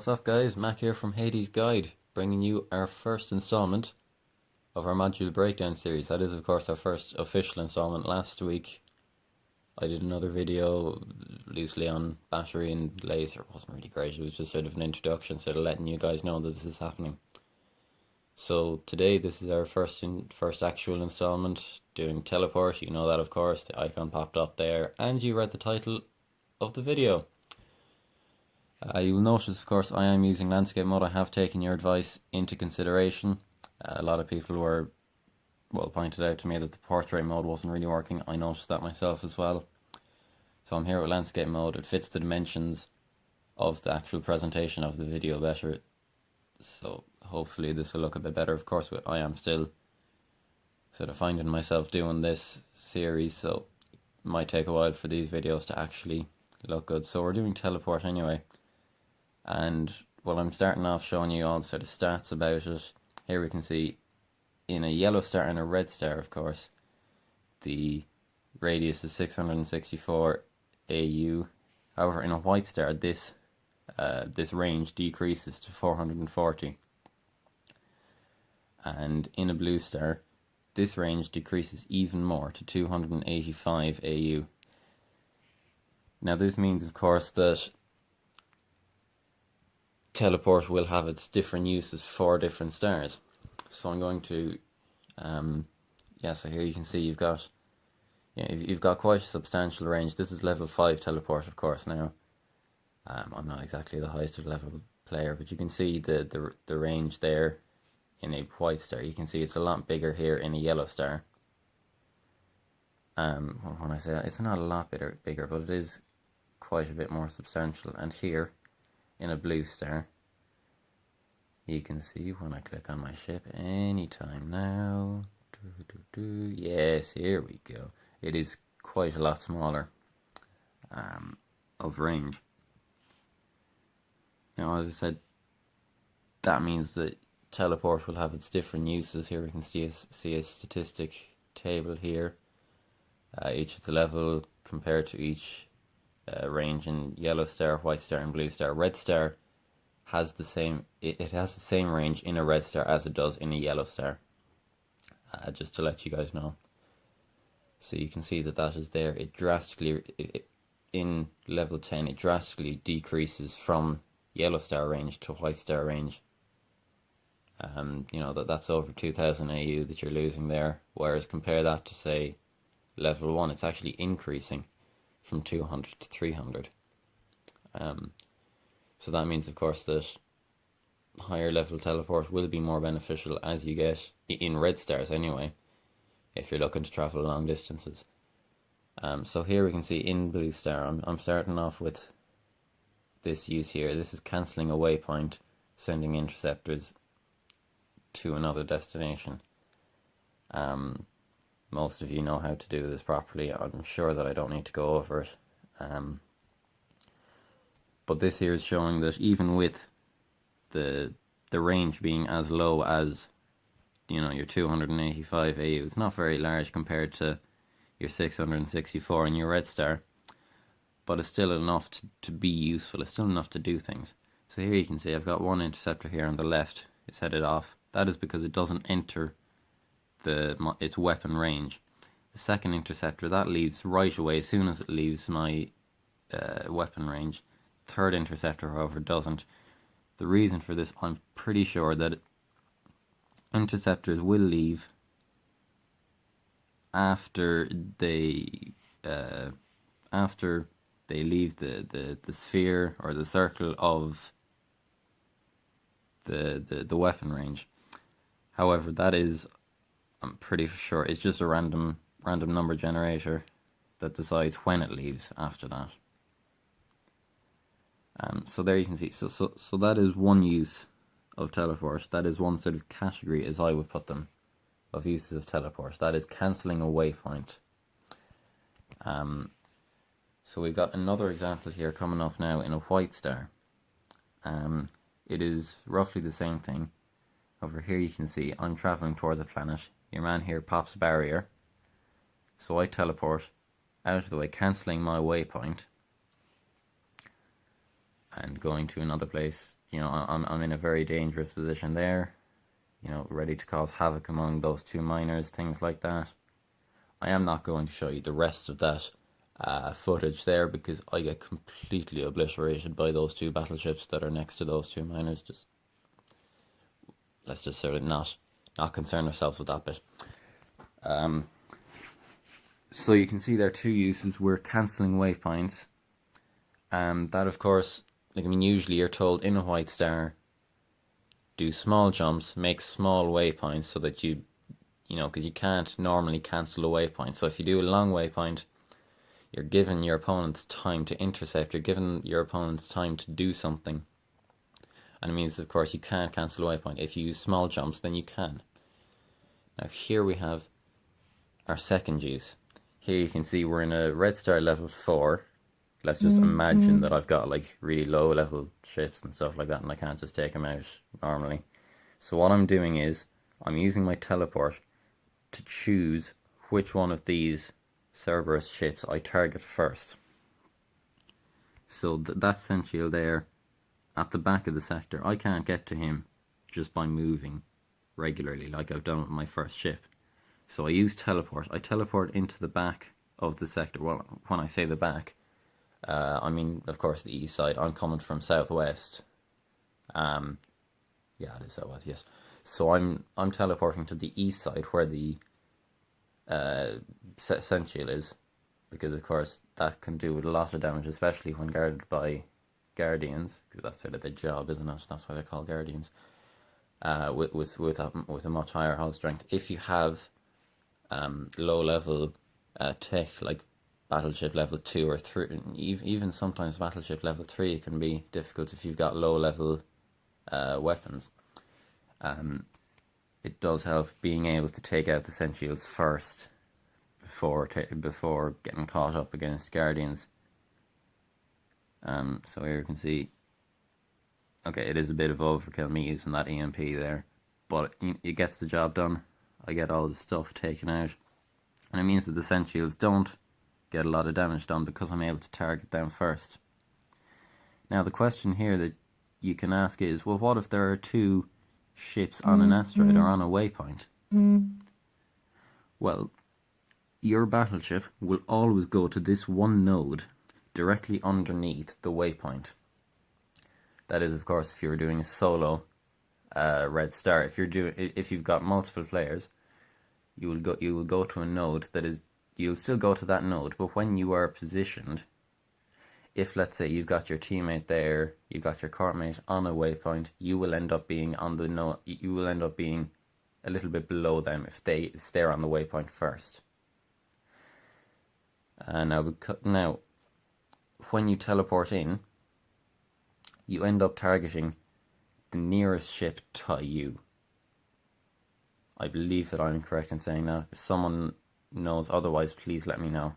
What's up guys, Mac here from Hades Guide, bringing you our first installment of our module breakdown series. That is of course our first official installment. Last week I did another video loosely on battery and laser. It wasn't really great, it was just sort of an introduction, sort of letting you guys know that this is happening. So today this is our first actual installment, doing teleport. You know that of course, the icon popped up there and you read the title of the video. You will notice, of course, I am using landscape mode. I have taken your advice into consideration. A lot of people were, pointed out to me that the portrait mode wasn't really working. I noticed that myself as well. So I'm here with landscape mode. It fits the dimensions of the actual presentation of the video better. So hopefully this will look a bit better. Of course, I am still sort of finding myself doing this series, so it might take a while for these videos to actually look good. So we're doing teleport anyway. And I'm starting off showing you all sort of stats about it. Here we can see in a yellow star and a red star, of course, the radius is 664 AU. However, in a white star, this range decreases to 440. And in a blue star, this range decreases even more to 285 AU. Now this means, of course, that teleport will have its different uses for different stars. So I'm going to, so here you can see you've got quite a substantial range. This is level 5 teleport, of course. Now, I'm not exactly the highest level player, but you can see the range there in a white star. You can see it's a lot bigger here in a yellow star. When I say that, it's not a lot bigger, but it is quite a bit more substantial. And here, in a blue star, you can see when I click on my ship anytime now. Yes, here we go. It is quite a lot smaller of range. Now, as I said, that means that teleport will have its different uses. Here we can see a statistic table here. Each of the level compared to each range in yellow star, white star and blue star. Red star has the same, it has the same range in a red star as it does in a yellow star, just to let you guys know. So you can see that is there. It drastically, in level 10, it drastically decreases from yellow star range to white star range. That's over 2000 AU that you're losing there, whereas compare that to, say, level 1, it's actually increasing from 200 to 300. So that means, of course, that higher level teleport will be more beneficial as you get in red stars anyway, if you're looking to travel long distances. So here we can see in blue star, I'm starting off with this use here. This is cancelling a waypoint, sending interceptors to another destination. Most of you know how to do this properly. I'm sure that I don't need to go over it. But this here is showing that even with the range being as low as, your 285 AU, it's not very large compared to your 664 in your red star, but it's still enough to be useful. It's still enough to do things. So here you can see I've got one interceptor here on the left. It's headed off. That is because it doesn't enter its weapon range. The second interceptor, that leaves right away as soon as it leaves my weapon range. Third interceptor, however, doesn't. The reason for this, I'm pretty sure that interceptors will leave after they leave the sphere or the circle of the weapon range. However, that is, I'm pretty sure, it's just a random number generator that decides when it leaves after that. So there you can see, so that is one use of teleport. That is one sort of category, as I would put them, of uses of teleport. That is cancelling a waypoint. So we've got another example here coming up now in a white star. It is roughly the same thing. Over here you can see I'm travelling towards a planet. Your man here pops a barrier. So I teleport out of the way, cancelling my waypoint. and going to another place I'm in a very dangerous position there, ready to cause havoc among those two miners, things like that. I am not going to show you the rest of that footage there because I get completely obliterated by those two battleships that are next to those two miners. Let's just sort of not concern ourselves with that bit. So you can see there are two uses. We're cancelling waypoints. That of course, usually you're told in a white star, do small jumps, make small waypoints so that because you can't normally cancel a waypoint. So if you do a long waypoint, you're giving your opponents time to intercept, you're giving your opponents time to do something. And it means, of course, you can't cancel a waypoint. If you use small jumps, then you can. Now here we have our second use. Here you can see we're in a red star level 4. Let's just imagine that I've got like really low level ships and stuff like that, and I can't just take them out normally. So what I'm doing is I'm using my teleport to choose which one of these Cerberus ships I target first. So that Sential there at the back of the sector, I can't get to him just by moving regularly like I've done with my first ship. So I use teleport. I teleport into the back of the sector. Well, when I say the back, I mean, of course, the east side. I'm coming from southwest. Yeah, it is southwest, yes. So I'm teleporting to the east side where the Sential is, because of course that can do a lot of damage, especially when guarded by Guardians, because that's sort of their job, isn't it? That's why they're called Guardians. With a much higher hull strength. If you have low level tech like battleship level 2 or 3, even sometimes battleship level 3 can be difficult if you've got low level weapons. It does help being able to take out the Sentials first before getting caught up against Guardians. So here you can see, okay, it is a bit of overkill me using that EMP there, but it gets the job done. I get all the stuff taken out, and it means that the Sentials don't get a lot of damage done because I'm able to target them first. Now the question here that you can ask is, well, what if there are two ships on an asteroid or on a waypoint? Well, your battleship will always go to this one node directly underneath the waypoint. That is, of course, if you're doing a solo red star. If you've got multiple players, you will go to a node that is. You'll still go to that node, but when you are positioned, if let's say you've got your teammate there, you've got your courtmate on a waypoint, you will end up being on the node. You will end up being a little bit below them if they're on the waypoint first. Now, when you teleport in, you end up targeting the nearest ship to you. I believe that I'm correct in saying that. If someone knows otherwise, please let me know.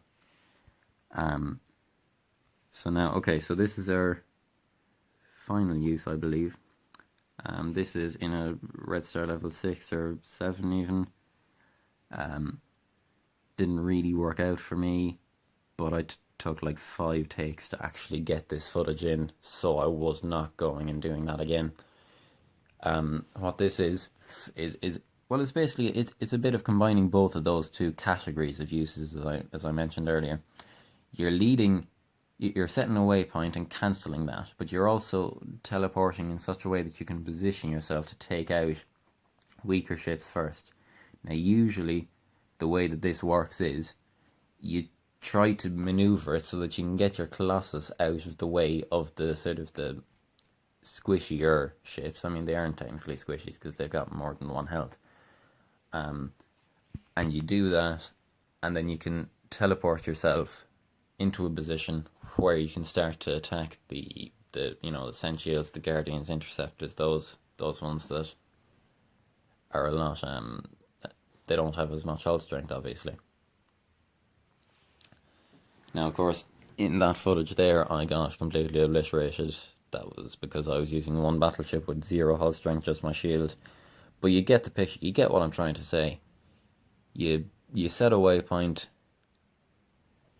So now, okay, so this is our final use, I believe. This is in a red star level 6 or 7 even. Didn't really work out for me, but I took like 5 takes to actually get this footage in, so I was not going and doing that again. What this is well, it's basically it's a bit of combining both of those two categories of uses, as I mentioned earlier. You're setting a waypoint and cancelling that, but you're also teleporting in such a way that you can position yourself to take out weaker ships first. Now, usually, the way that this works is you try to maneuver it so that you can get your Colossus out of the way of the sort of the squishier ships. I mean, they aren't technically squishies because they've got more than 1 health. And you do that, and then you can teleport yourself into a position where you can start to attack the Sentials, the Guardians, Interceptors, those ones that are a lot, they don't have as much hull strength, obviously. Now, of course, in that footage there, I got completely obliterated. That was because I was using one battleship with 0 hull strength, just my shield. But you get the picture, you get what I'm trying to say. You set a waypoint,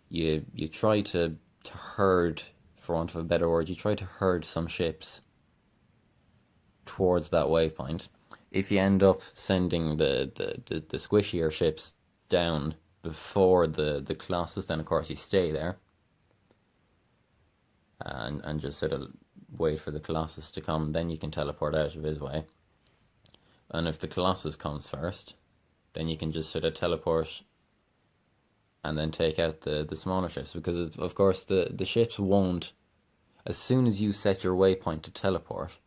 you try to herd, for want of a better word, you try to herd some ships towards that waypoint. If you end up sending the squishier ships down before the Colossus, then of course you stay there and just sort of wait for the Colossus to come. Then you can teleport out of his way. And if the Colossus comes first, then you can just sort of teleport and then take out the smaller ships, because of course the ships won't, as soon as you set your waypoint to teleport,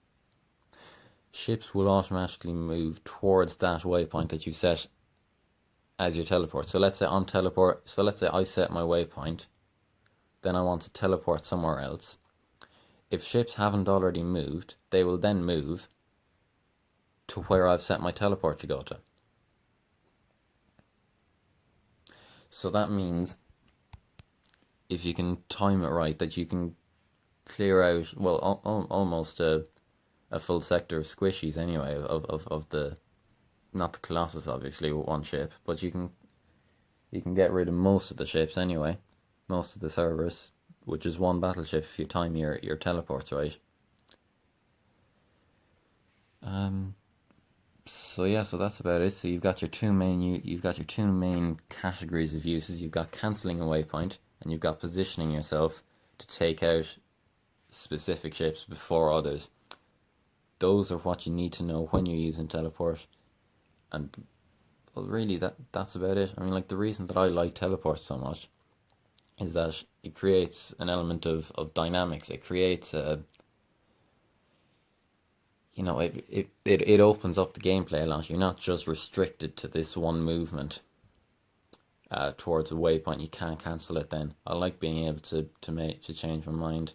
ships will automatically move towards that waypoint that you set as your teleport. So let's say I set my waypoint, then I want to teleport somewhere else. If ships haven't already moved, they will then move to where I've set my teleport to go to. So that means, if you can time it right, that you can clear out, well, almost a full sector of squishies anyway, of the, not the Colossus obviously with one ship, but you can get rid of most of the ships anyway, most of the servers, which is one battleship if you time your teleports right. So yeah, so that's about it. So you've got your two main categories of uses. You've got cancelling a waypoint, and you've got positioning yourself to take out specific ships before others. Those are what you need to know when you're using teleport. And well, really that's about it. I mean, like, the reason that I like teleport so much is that it creates an element of dynamics. It creates a, you know, it opens up the gameplay a lot. You're not just restricted to this one movement towards a waypoint. You can't cancel it then. I like being able to change my mind.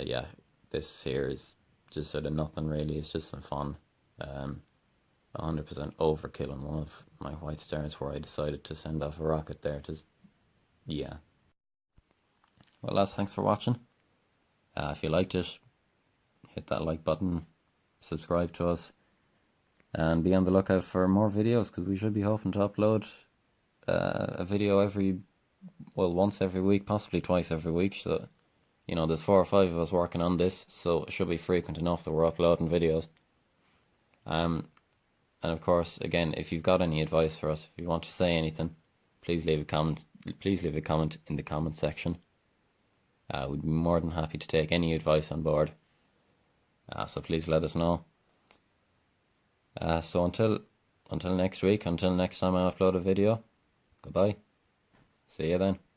Yeah, this here is just sort of nothing really. It's just some fun. 100% overkill on one of my white stars where I decided to send off a rocket there. Just, yeah. Well, lads, thanks for watching. If you liked it, hit that like button, subscribe to us, and be on the lookout for more videos, because we should be hoping to upload a video once every week, possibly twice every week. So, you know, there's 4 or 5 of us working on this, so it should be frequent enough that we're uploading videos. And of course, again, if you've got any advice for us, if you want to say anything, please leave a comment. Please leave a comment in the comment section. We'd be more than happy to take any advice on board. So please let us know. So until next week, until next time I upload a video, goodbye. See you then.